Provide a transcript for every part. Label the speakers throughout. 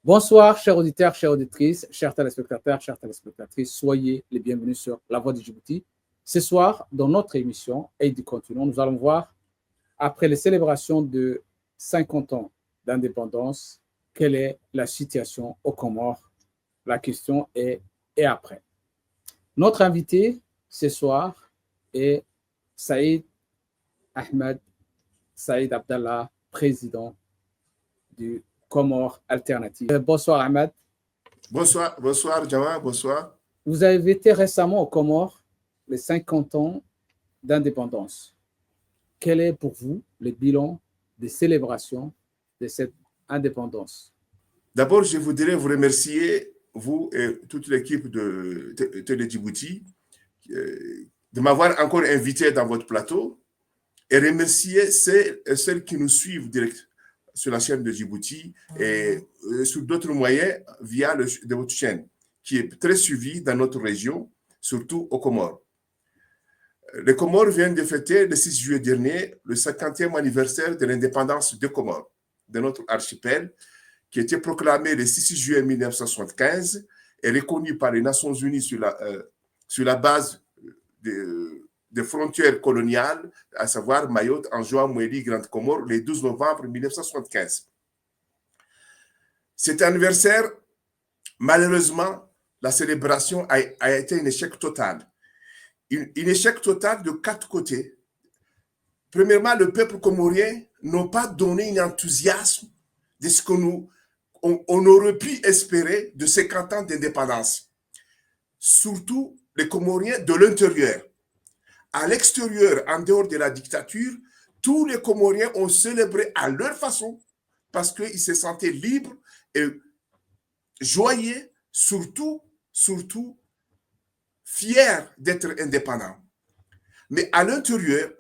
Speaker 1: Bonsoir, chers auditeurs, chères auditrices, chers téléspectateurs, chères téléspectatrices. Soyez les bienvenus sur La Voix du Djibouti. Ce soir, dans notre émission Aide du continent, nous allons voir, après les célébrations de 50 ans d'indépendance, quelle est la situation aux Comores. La question est « et après ?» Notre invité ce soir est Saïd Ahmed Saïd Abdallah, président du Comores Alternative. Bonsoir Ahmed.
Speaker 2: Bonsoir Jawa, bonsoir.
Speaker 1: Vous avez été récemment aux Comores les 50 ans d'indépendance. Quel est pour vous le bilan des célébrations de cette indépendance?
Speaker 2: D'abord, je voudrais vous remercier, vous et toute l'équipe de Télé Djibouti, de m'avoir encore invité dans votre plateau et remercier celles qui nous suivent direct sur la chaîne de Djibouti et sur d'autres moyens via de votre chaîne, qui est très suivie dans notre région, surtout aux Comores. Les Comores viennent de fêter le 6 juillet dernier le 50e anniversaire de l'indépendance des Comores, de notre archipel, qui a été proclamé le 6 juillet 1975 et reconnu par les Nations Unies sur la base des frontières coloniales, à savoir Mayotte, Anjouan, Mouéli, Grande Comore, le 12 novembre 1975. Cet anniversaire, malheureusement, la célébration a été un échec total. Un échec total de 4 côtés. Premièrement, le peuple comorien n'a pas donné un enthousiasme de ce qu'on aurait pu espérer de 50 ans d'indépendance. Surtout les Comoriens de l'intérieur. À l'extérieur, en dehors de la dictature, tous les Comoriens ont célébré à leur façon parce qu'ils se sentaient libres et joyeux, surtout fiers d'être indépendants. Mais à l'intérieur,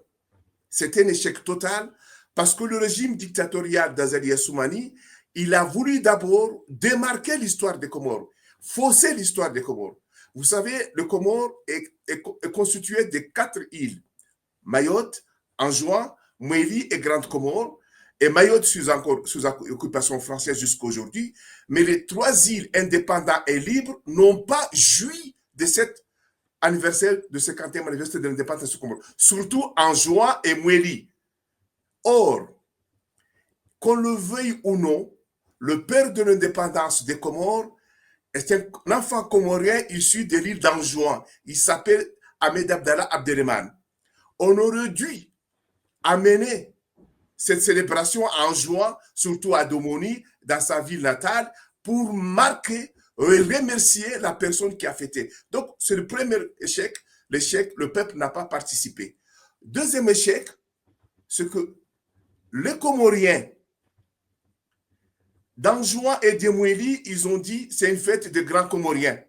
Speaker 2: c'était un échec total parce que le régime dictatorial d'Azali Assoumani, il a voulu d'abord démarquer l'histoire des Comores, fausser l'histoire des Comores. Vous savez, le Comore est constitué de 4 îles. Mayotte, Anjouan, Mouéli et Grande Comore. Et Mayotte sous occupation française jusqu'à aujourd'hui. Mais les 3 îles indépendantes et libres n'ont pas joui de cet anniversaire, de 50e anniversaire de l'indépendance du Comore. Surtout Anjouan et Mouéli. Or, qu'on le veuille ou non, le père de l'indépendance des Comores est un enfant comorien issu de l'île d'Anjouan. Il s'appelle Ahmed Abdallah Abdelrahman. On aurait dû amener cette célébration à Anjouan, surtout à Domoni, dans sa ville natale, pour marquer et remercier la personne qui a fêté. Donc, c'est le premier échec. L'échec, le peuple n'a pas participé. Deuxième échec, c'est que les Comoriens d'Anjouan et de Mouéli, ils ont dit c'est une fête de grands Comoriens.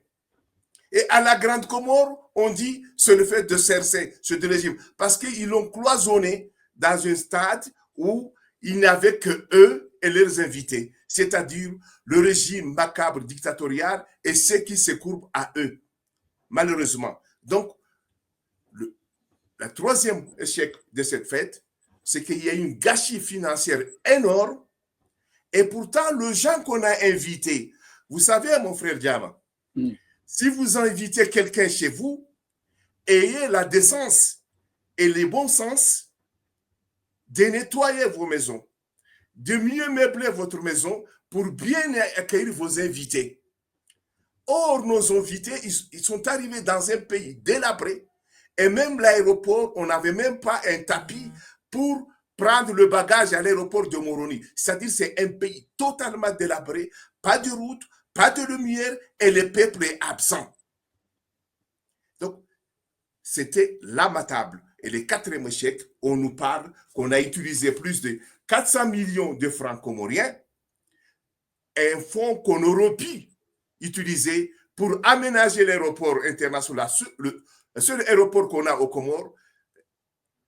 Speaker 2: Et à la Grande Comore, on dit c'est le fait de Cersei, ce de régime. Parce qu'ils l'ont cloisonné dans un stade où il n'y avait que eux et leurs invités. C'est-à-dire le régime macabre dictatorial et ceux qui se courbent à eux. Malheureusement. Donc, le troisième échec de cette fête, c'est qu'il y a une gâchis financière énorme. Et pourtant, les gens qu'on a invités, vous savez, mon frère Diama, si vous invitez quelqu'un chez vous, ayez la décence et le bon sens de nettoyer vos maisons, de mieux meubler votre maison pour bien accueillir vos invités. Or, nos invités, ils sont arrivés dans un pays délabré et même l'aéroport, on n'avait même pas un tapis pour prendre le bagage à l'aéroport de Moroni. C'est-à-dire c'est un pays totalement délabré, pas de route, pas de lumière et le peuple est absent. Donc, c'était lamentable. Et le quatrième échec, on nous parle qu'on a utilisé plus de 400 millions de francs comoriens, un fonds qu'on aurait pu utiliser pour aménager l'aéroport international, le seul aéroport qu'on a aux Comores,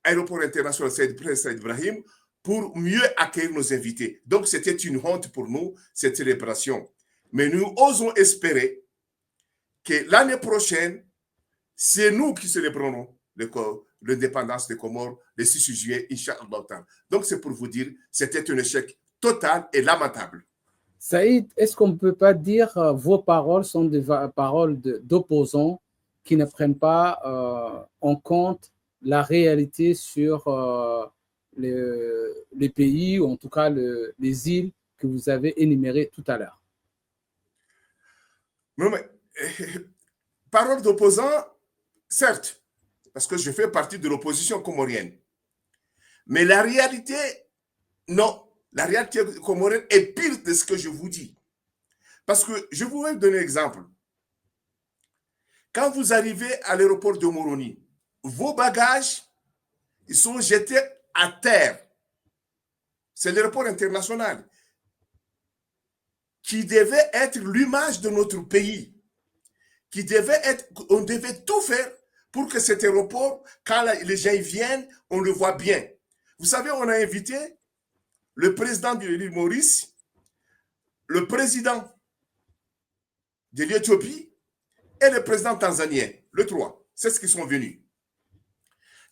Speaker 2: aéroport international Prince Saïd Ibrahim, pour mieux accueillir nos invités. Donc, c'était une honte pour nous, cette célébration. Mais nous osons espérer que l'année prochaine, c'est nous qui célébrerons l'indépendance des Comores le 6 juillet, Inch'Allah. Donc, c'est pour vous dire, c'était un échec total et lamentable.
Speaker 1: Saïd, est-ce qu'on ne peut pas dire vos paroles sont des paroles d'opposants qui ne prennent pas en compte la réalité sur les pays, ou en tout cas les îles que vous avez énumérées tout à l'heure?
Speaker 2: Non, mais, parole d'opposant, certes, parce que je fais partie de l'opposition comorienne. Mais la réalité, non. La réalité comorienne est pire de ce que je vous dis. Parce que je vous vais donner un exemple. Quand vous arrivez à l'aéroport de Moroni, vos bagages, ils sont jetés à terre. C'est l'aéroport international qui devait être l'image de notre pays, qui devait être, on devait tout faire pour que cet aéroport, quand les gens viennent, on le voit bien. Vous savez, on a invité le président de l'île Maurice, le président de l'Éthiopie et le président tanzanien, le 3. C'est ce qu'ils sont venus.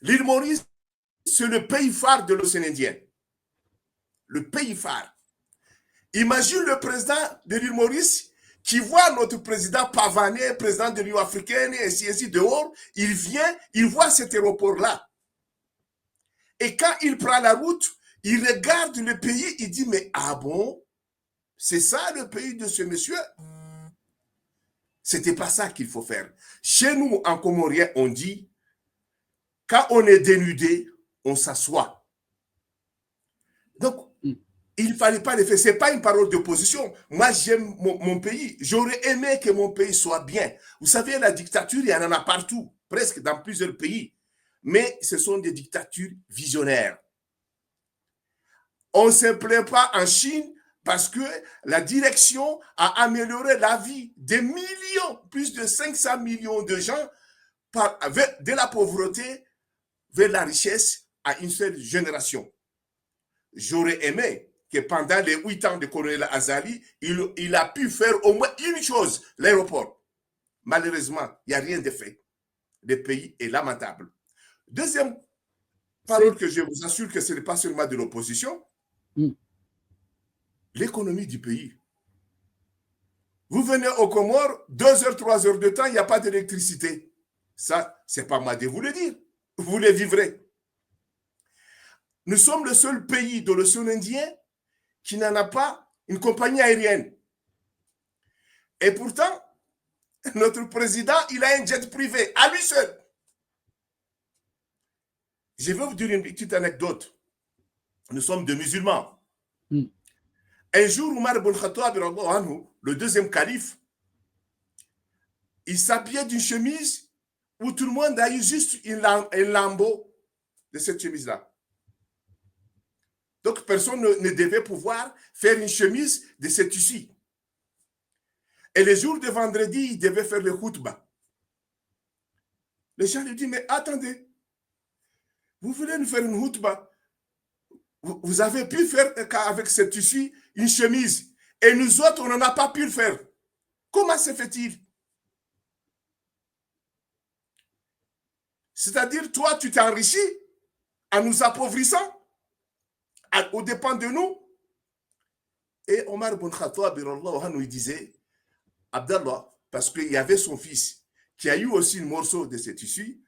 Speaker 2: L'île Maurice, c'est le pays phare de l'océan Indien. Le pays phare. Imagine le président de l'île Maurice qui voit notre président pavaner, président de l'Union africaine, et ainsi dehors. Il vient, il voit cet aéroport-là. Et quand il prend la route, il regarde le pays, il dit, mais ah bon, c'est ça le pays de ce monsieur? C'était pas ça qu'il faut faire. Chez nous, en comorien, on dit, quand on est dénudé, on s'assoit. Donc, il ne fallait pas le faire. Ce n'est pas une parole d'opposition. Moi, j'aime mon pays. J'aurais aimé que mon pays soit bien. Vous savez, la dictature, il y en a partout, presque dans plusieurs pays. Mais ce sont des dictatures visionnaires. On ne se plaint pas en Chine parce que la direction a amélioré la vie des millions, plus de 500 millions de gens, de la pauvreté vers la richesse à une seule génération. J'aurais aimé que pendant les 8 ans de colonel Azali, il a pu faire au moins une chose, l'aéroport. Malheureusement, il n'y a rien de fait. Le pays est lamentable. Deuxième parole que je vous assure que ce n'est pas seulement de l'opposition, l'économie du pays. Vous venez aux Comores, 2 heures, 3 heures de temps, il n'y a pas d'électricité. Ça, ce n'est pas moi de vous le dire. Vous le vivrez. Nous sommes le seul pays de l'océan Indien qui n'en a pas une compagnie aérienne. Et pourtant, notre président, il a un jet privé, à lui seul. Je vais vous dire une petite anecdote. Nous sommes des musulmans. Un jour, Omar ibn Khattab, le deuxième calife, il s'habillait d'une chemise où tout le monde a eu juste un lambeau de cette chemise-là. Donc, personne ne devait pouvoir faire une chemise de ce tissu. Et les jours de vendredi, il devait faire le khutbah. Les gens lui disent, mais attendez, vous voulez nous faire une khutbah? Vous avez pu faire avec ce tissu une chemise. Et nous autres, on n'en a pas pu le faire. Comment se fait-il? C'est-à-dire, toi, tu t'es enrichi en nous appauvrissant aux dépens de nous. Et Omar ibn Khattab, il disait, Abdallah, parce qu'il y avait son fils qui a eu aussi un morceau de ce tissu,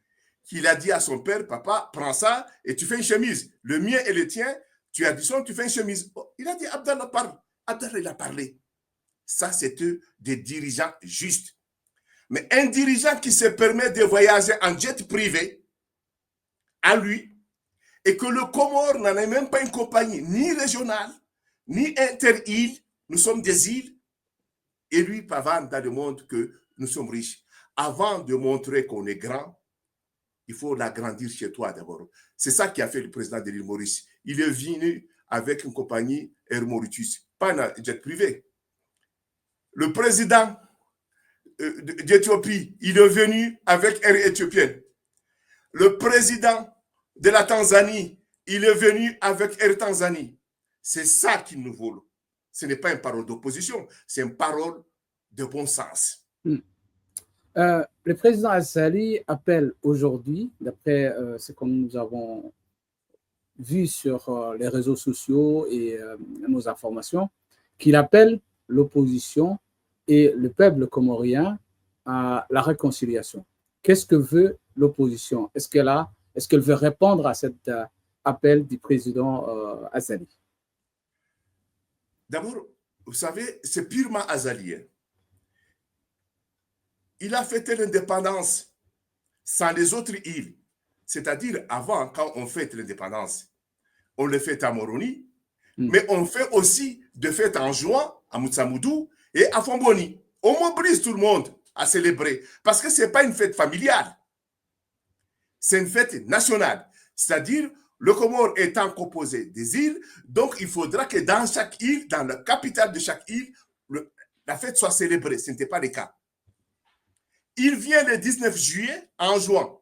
Speaker 2: qu'il a dit à son père, papa, prends ça et tu fais une chemise. Le mien et le tien, tu additionnes, tu fais une chemise. Il a dit, Abdallah, parle. Abdallah, il a parlé. Ça, c'est des dirigeants justes. Mais un dirigeant qui se permet de voyager en jet privé, à lui, et que le Comore n'en est même pas une compagnie, ni régionale, ni inter-île, nous sommes des îles, et lui pavane dans le monde que nous sommes riches. Avant de montrer qu'on est grand, il faut l'agrandir chez toi d'abord. C'est ça qui a fait le président de l'île Maurice. Il est venu avec une compagnie Air Mauritius, pas un jet privé. Le président d'Éthiopie, il est venu avec Air éthiopienne. Le président de la Tanzanie, il est venu avec Air Tanzanie. C'est ça qu'il nous vaut. Ce n'est pas une parole d'opposition, c'est une parole de bon sens.
Speaker 1: Le président Azali appelle aujourd'hui, d'après ce que nous avons vu sur les réseaux sociaux et nos informations, qu'il appelle l'opposition et le peuple comorien à la réconciliation. Qu'est-ce que veut l'opposition? Est-ce qu'elle veut répondre à cet appel du président Azali?
Speaker 2: D'abord, vous savez, c'est purement azalien. Il a fêté l'indépendance sans les autres îles. C'est-à-dire, avant, quand on fête l'indépendance, on le fait à Moroni, mais on fait aussi de fêtes en juin à Moutsamoudou et à Fomboni. On mobilise tout le monde à célébrer parce que ce n'est pas une fête familiale. C'est une fête nationale. C'est-à-dire, le Comore étant composé des îles, donc il faudra que dans chaque île, dans la capitale de chaque île, la fête soit célébrée. Ce n'était pas le cas. Il vient le 19 juillet en juin,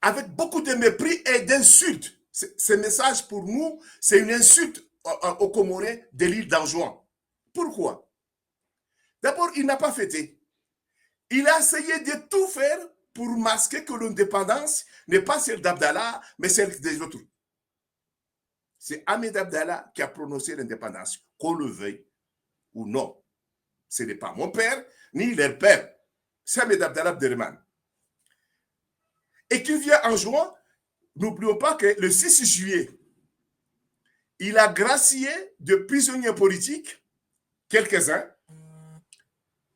Speaker 2: avec beaucoup de mépris et d'insultes. Ce message pour nous, c'est une insulte aux Comoriens de l'île d'Anjouan. Pourquoi? D'abord, il n'a pas fêté. Il a essayé de tout faire pour masquer que l'indépendance n'est pas celle d'Abdallah, mais celle des autres. C'est Ahmed Abdallah qui a prononcé l'indépendance, qu'on le veuille ou non. Ce n'est pas mon père, ni leur père. C'est Ahmed Abdallah Abderrahmane. Et qu'il vient en juin, n'oublions pas que le 6 juillet, il a gracié de prisonniers politiques, quelques-uns,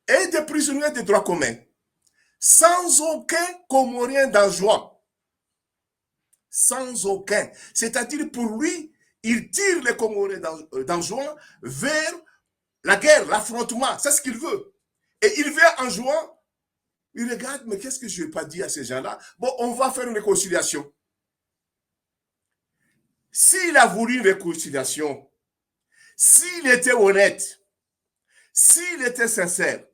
Speaker 2: et de prisonniers de droit commun, sans aucun Comorien d'Anjouan. Sans aucun. C'est-à-dire, pour lui, il tire les Comoriens d'Anjouan vers la guerre, l'affrontement. C'est ce qu'il veut. Et il vient en juin, il regarde, mais qu'est-ce que je n'ai pas dit à ces gens-là? Bon, on va faire une réconciliation. S'il a voulu une réconciliation, s'il était honnête, s'il était sincère,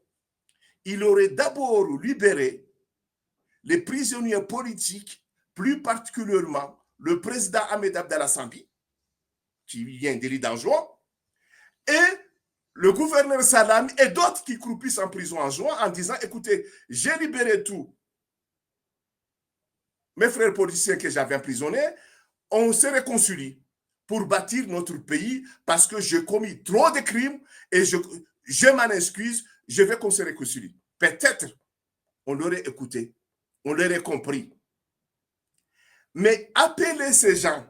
Speaker 2: il aurait d'abord libéré les prisonniers politiques, plus particulièrement le président Ahmed Abdallah Sambi, qui vient de l'île d'Anjouan, et le gouverneur Salam et d'autres qui croupissent en prison en juin en disant, écoutez, j'ai libéré tous mes frères politiciens que j'avais emprisonnés, on se réconcilie pour bâtir notre pays parce que j'ai commis trop de crimes et je m'en excuse, je veux qu'on se réconcilie. Peut-être on l'aurait écouté, on l'aurait compris. Mais appelez ces gens,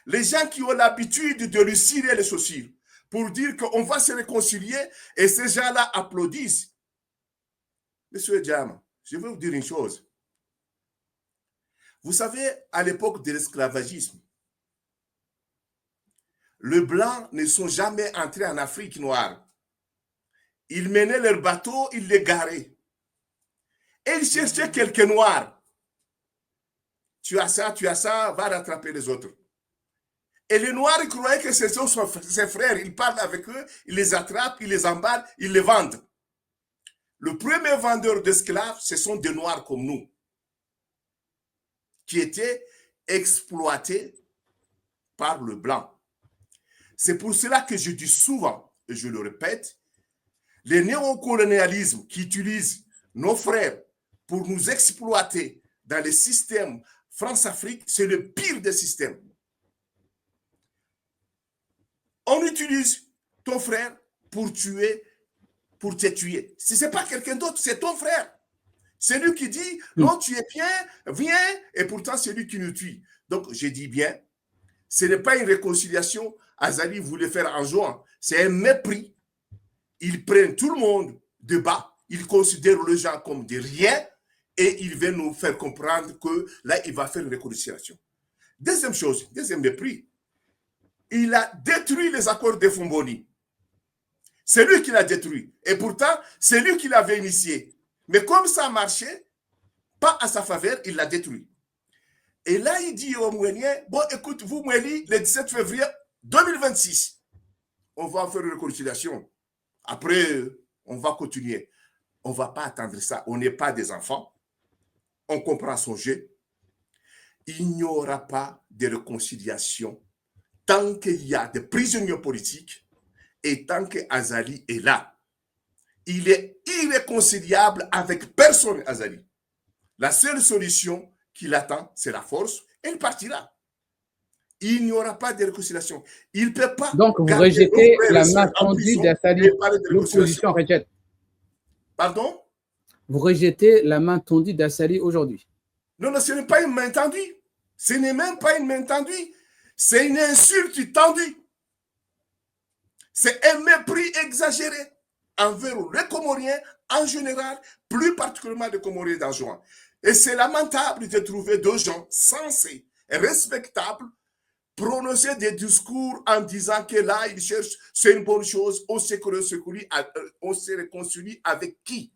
Speaker 2: les gens qui ont l'habitude de lui cirer les sourcils, pour dire qu'on va se réconcilier et ces gens-là applaudissent. Monsieur Diam, je vais vous dire une chose. Vous savez, à l'époque de l'esclavagisme, les Blancs ne sont jamais entrés en Afrique noire. Ils menaient leurs bateaux, ils les garaient. Et ils cherchaient quelques Noirs. Tu as ça, va rattraper les autres. Et les Noirs, ils croyaient que ce sont ses frères. Ils parlent avec eux, ils les attrapent, ils les emballent, ils les vendent. Le premier vendeur d'esclaves, ce sont des Noirs comme nous, qui étaient exploités par le Blanc. C'est pour cela que je dis souvent, et je le répète, le néocolonialisme qui utilise nos frères pour nous exploiter dans le système France-Afrique, c'est le pire des systèmes. On utilise ton frère pour tuer, pour te tuer. Si ce n'est pas quelqu'un d'autre, c'est ton frère. C'est lui qui dit, non, tu es bien, viens, et pourtant c'est lui qui nous tue. Donc, je dis bien, ce n'est pas une réconciliation, Azali voulait faire en juin. C'est un mépris. Ils prennent tout le monde de bas, ils considèrent les gens comme des riens, et ils veulent nous faire comprendre que là, il va faire une réconciliation. Deuxième chose, deuxième mépris, il a détruit les accords de Fomboni. C'est lui qui l'a détruit. Et pourtant, c'est lui qui l'avait initié. Mais comme ça marchait, pas à sa faveur, il l'a détruit. Et là, il dit aux Mouéliens, bon, écoute, vous, Mouéli, le 17 février 2026, on va faire une réconciliation. Après, on va continuer. On ne va pas attendre ça. On n'est pas des enfants. On comprend son jeu. Il n'y aura pas de réconciliation tant qu'il y a des prisonniers politiques et tant que Azali est là. Il est irréconciliable avec personne, Azali. La seule solution qu'il attend, c'est la force, et il partira. il n'y aura pas de réconciliation. Il ne peut pas
Speaker 1: Donc, vous
Speaker 2: garder nos
Speaker 1: rejetez
Speaker 2: frères
Speaker 1: la
Speaker 2: et sœurs
Speaker 1: main
Speaker 2: en
Speaker 1: tendue
Speaker 2: prison
Speaker 1: d'Assali.
Speaker 2: et parler de réconciliation.
Speaker 1: L'opposition rejette.
Speaker 2: Pardon?
Speaker 1: Vous rejetez la main tendue d'Assali aujourd'hui.
Speaker 2: Non, non, ce n'est pas une main tendue. Ce n'est même pas une main tendue. C'est une insulte tendue. C'est un mépris exagéré envers les Comoriens en général, plus particulièrement les Comoriens d'Anjouan. Et c'est lamentable de trouver deux gens sensés et respectables prononcer des discours en disant que là, ils cherchent, c'est une bonne chose, on se réconcilie avec qui?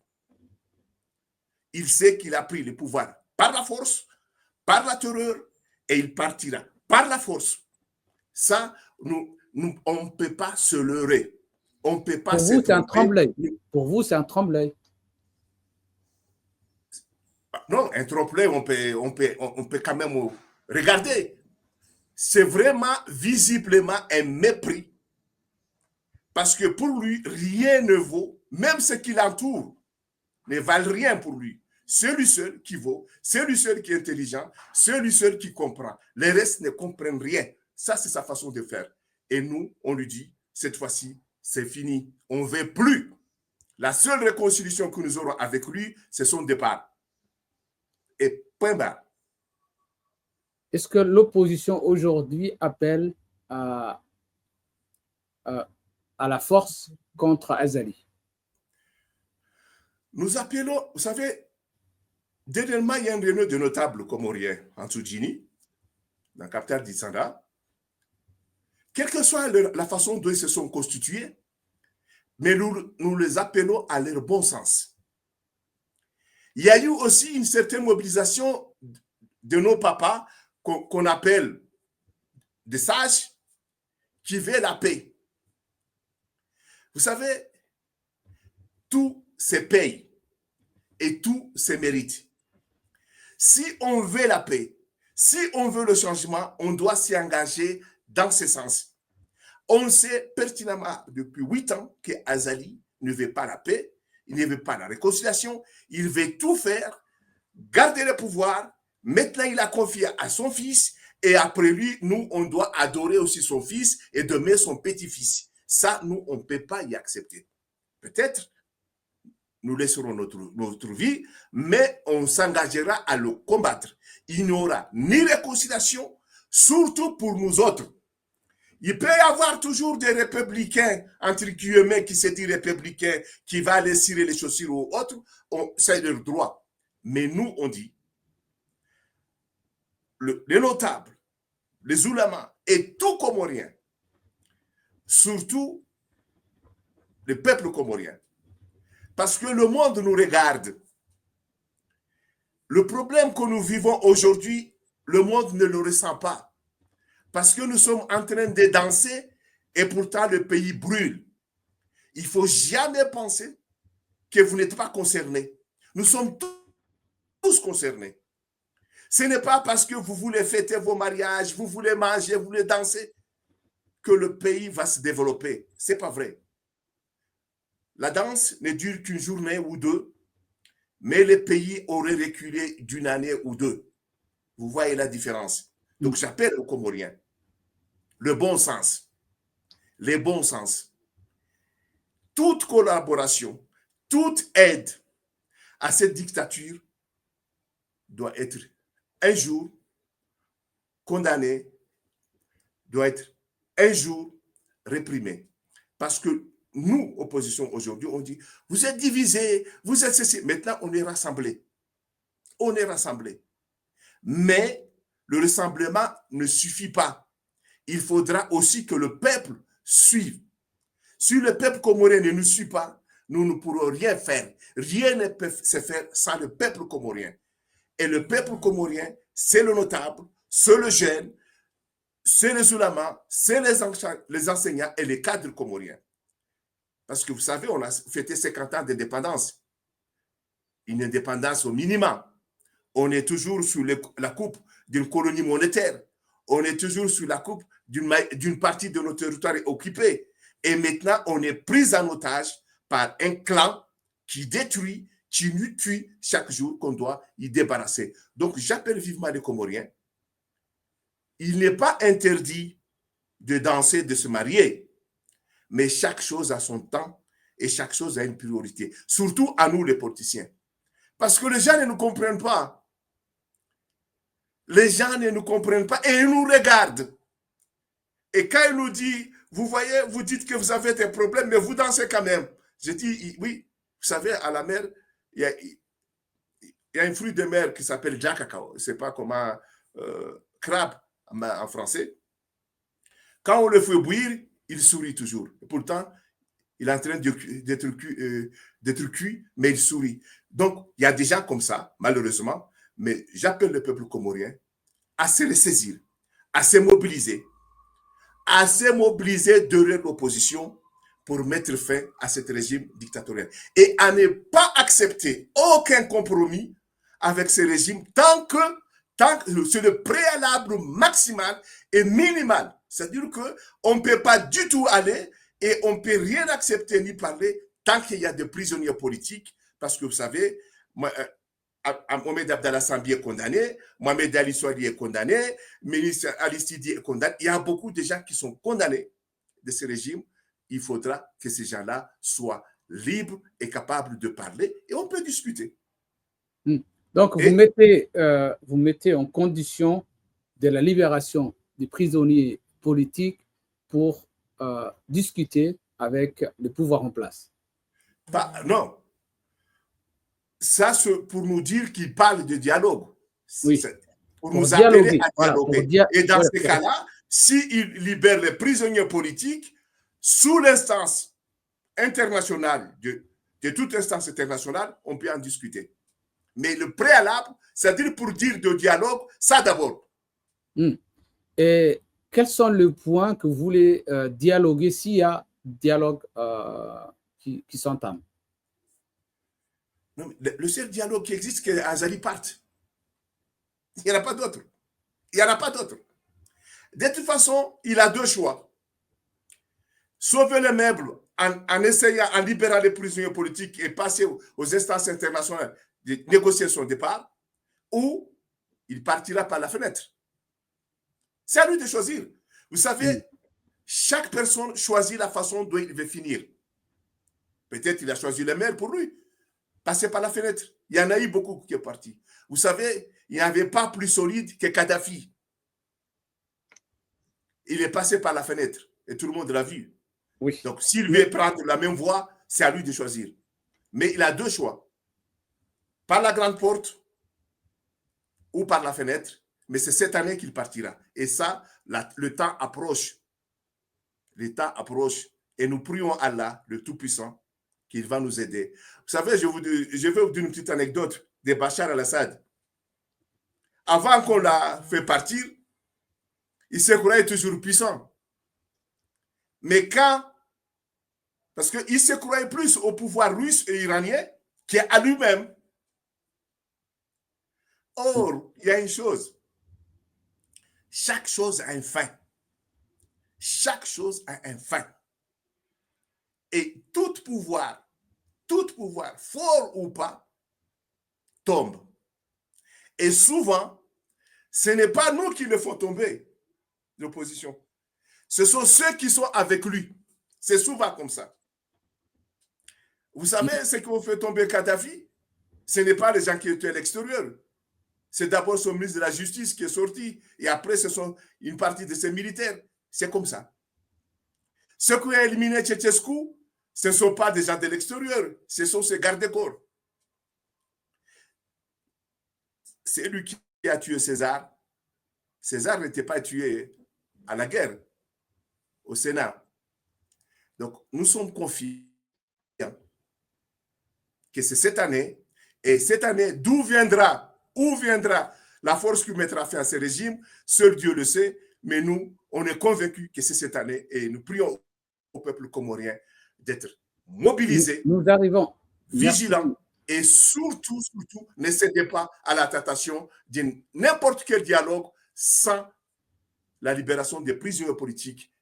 Speaker 2: Il sait qu'il a pris le pouvoir par la force, par la terreur, et il partira par la force. Ça, on ne peut pas se leurrer. On ne peut pas se
Speaker 1: tromper. Pour vous, c'est un tremblay.
Speaker 2: Pour
Speaker 1: vous, c'est un tremblay.
Speaker 2: Non, un tremblay, on peut quand même regarder. C'est vraiment visiblement un mépris. Parce que pour lui, rien ne vaut, même ce qui l'entoure ne valent rien pour lui. C'est lui seul qui vaut, c'est lui seul qui est intelligent, c'est lui seul qui comprend. Les restes ne comprennent rien. Ça, c'est sa façon de faire. Et nous, on lui dit, cette fois-ci, c'est fini. On ne veut plus. La seule réconciliation que nous aurons avec lui, c'est son départ. Et point barre.
Speaker 1: Est-ce que l'opposition aujourd'hui appelle à la force contre Azali?
Speaker 2: Nous appelons, vous savez, dernièrement, il y a une réunion de notables comoriens en Tsoudjini, dans la capitale d'Itsanda. Quelle que soit la façon dont ils se sont constitués, mais nous les appelons à leur bon sens. Il y a eu aussi une certaine mobilisation de nos papas qu'on appelle des sages qui veulent la paix. Vous savez, tout se paye et tout se mérite. Si on veut la paix, si on veut le changement, on doit s'y engager dans ce sens. On sait pertinemment depuis 8 ans que Azali ne veut pas la paix, il ne veut pas la réconciliation, il veut tout faire, garder le pouvoir. Maintenant, il a confié à son fils et après lui, nous, on doit adorer aussi son fils et demain son petit-fils. Ça, nous, on ne peut pas y accepter. Peut-être, nous laisserons notre vie, mais on s'engagera à le combattre. Il n'y aura ni réconciliation, surtout pour nous autres. Il peut y avoir toujours des républicains, entre guillemets, qui se disent républicains, qui va aller cirer les chaussures aux autres, c'est leur droit. Mais nous, on dit, les notables, les oulémas et tout Comorien, surtout le peuple comorien, parce que le monde nous regarde. Le problème que nous vivons aujourd'hui, le monde ne le ressent pas. Parce que nous sommes en train de danser et pourtant le pays brûle. Il ne faut jamais penser que vous n'êtes pas concernés. Nous sommes tous concernés. Ce n'est pas parce que vous voulez fêter vos mariages, vous voulez manger, vous voulez danser, que le pays va se développer. Ce n'est pas vrai. La danse ne dure qu'une journée ou deux, mais le pays aurait reculé d'une année ou deux. Vous voyez la différence. Donc j'appelle aux Comoriens le bon sens, les bons sens. Toute collaboration, toute aide à cette dictature doit être un jour condamnée, doit être un jour réprimée. Parce que nous, opposition aujourd'hui, on dit, vous êtes divisés, vous êtes ceci. Maintenant, on est rassemblés. On est rassemblés. Mais le rassemblement ne suffit pas. Il faudra aussi que le peuple suive. Si le peuple comorien ne nous suit pas, nous ne pourrons rien faire. Rien ne peut se faire sans le peuple comorien. Et le peuple comorien, c'est le notable, c'est le jeune, c'est les oulémas, c'est les enseignants et les cadres comoriens. Parce que vous savez, on a fêté 50 ans d'indépendance. Une indépendance au minimum. On est toujours sous la coupe d'une colonie monétaire. On est toujours sous la coupe d'une partie de notre territoire occupé. Et maintenant, on est pris en otage par un clan qui détruit, qui nous tue chaque jour, qu'on doit y débarrasser. Donc, j'appelle vivement les Comoriens il n'est pas interdit de danser, de se marier, mais chaque chose a son temps et chaque chose a une priorité, surtout à nous les politiciens. Parce que les gens ne nous comprennent pas. Les gens ne nous comprennent pas et ils nous regardent. Et quand ils nous disent, vous voyez, vous dites que vous avez des problèmes, mais vous dansez quand même. Je dis, oui, vous savez, à la mer, il y a un fruit de mer qui s'appelle jacacao. Je ne sais pas comment, crabe en français. Quand on le fait bouillir, il sourit toujours. Et pourtant, il est en train d'être cuit, mais il sourit. Donc, il y a des gens comme ça, malheureusement, mais j'appelle le peuple comorien à se ressaisir, à se mobiliser derrière l'opposition pour mettre fin à ce régime dictatorial et à ne pas accepter aucun compromis avec ce régime tant que c'est le préalable maximal et minimal. C'est-à-dire qu'on ne peut pas du tout aller et on ne peut rien accepter ni parler tant qu'il y a des prisonniers politiques, parce que vous savez, Mohamed Abdallah Sambi est condamné, Mohamed Ali Souadi est condamné, ministre Ali Sidi est condamné. Il y a beaucoup de gens qui sont condamnés de ce régime. Il faudra que ces gens-là soient libres et capables de parler et on peut discuter.
Speaker 1: Donc, vous mettez en condition de la libération des prisonniers politiques pour discuter avec le pouvoir en place.
Speaker 2: Non. Ça, c'est pour nous dire qu'il parle de dialogue.
Speaker 1: Oui.
Speaker 2: Pour nous appeler à dialoguer. Et dans ce cas-là, s'il libère les prisonniers politiques, sous l'instance internationale, de toute instance internationale, on peut en discuter. Mais le préalable, c'est-à-dire pour dire de dialogue, ça d'abord.
Speaker 1: Et quels sont les points que vous voulez dialoguer s'il y a dialogue qui s'entame?
Speaker 2: Le seul dialogue qui existe, c'est qu'Azali parte. Il n'y en a pas d'autre. Il n'y en a pas d'autre. De toute façon, il a deux choix. Sauver les meubles en essayant, en libérant les prisonniers politiques et passer aux instances internationales de négocier son départ, ou il partira par la fenêtre. C'est à lui de choisir. Vous savez, chaque personne choisit la façon dont il veut finir. Peut-être il a choisi le maire pour lui. Passer par la fenêtre. Il y en a eu beaucoup qui sont partis. Vous savez, il n'y avait pas plus solide que Kadhafi. Il est passé par la fenêtre et tout le monde l'a vu.
Speaker 1: Oui.
Speaker 2: Donc, s'il veut prendre la même voie, c'est à lui de choisir. Mais il a deux choix. Par la grande porte ou par la fenêtre. Mais c'est cette année qu'il partira. Et ça, le temps approche. Le temps approche. Et nous prions Allah, le Tout-Puissant, qu'il va nous aider. Vous savez, je vais vous dire une petite anecdote de Bachar al-Assad. Avant qu'on l'a fait partir, il se croyait toujours puissant. Mais parce qu'il se croyait plus au pouvoir russe et iranien qu'à lui-même. Or, il y a une chose. Chaque chose a une fin. Chaque chose a une fin. Et tout pouvoir, fort ou pas, tombe. Et souvent, ce n'est pas nous qui le font tomber, l'opposition. Ce sont ceux qui sont avec lui. C'est souvent comme ça. Vous savez ce qu'on fait tomber Kadhafi? Ce n'est pas les gens qui étaient à l'extérieur. C'est d'abord son ministre de la Justice qui est sorti. Et après, ce sont une partie de ses militaires. C'est comme ça. Ceux qui ont éliminé Tchétchescu, ce ne sont pas des gens de l'extérieur. Ce sont ses gardes-corps. C'est lui qui a tué César. César n'était pas tué à la guerre, au Sénat. Donc, nous sommes confiants que c'est cette année, et cette année, où viendra la force qui mettra fin à ce régime, seul Dieu le sait, mais nous, on est convaincus que c'est cette année, et nous prions au peuple comorien d'être mobilisé,
Speaker 1: nous arrivons,
Speaker 2: vigilant, et surtout, ne cédez pas à la tentation de n'importe quel dialogue sans la libération des prisonniers politiques.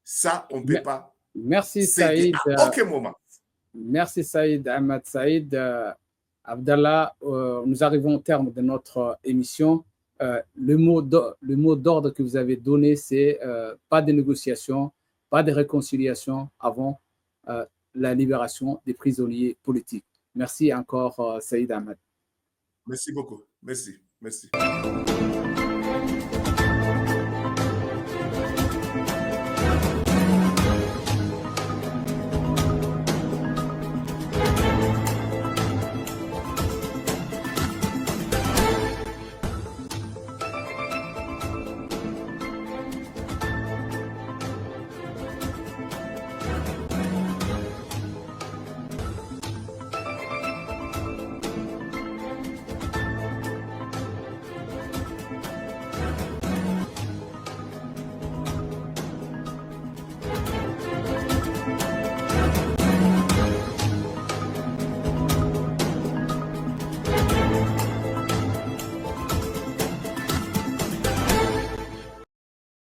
Speaker 2: Ça, on ne peut pas.
Speaker 1: Merci Saïd.
Speaker 2: À aucun moment.
Speaker 1: Merci Saïd, Ahmad Saïd. Abdallah, nous arrivons au terme de notre émission. le mot d'ordre que vous avez donné, c'est pas de négociation, pas de réconciliation avant la libération des prisonniers politiques. Merci encore, Saïd Ahmed.
Speaker 2: Merci beaucoup. Merci. Merci.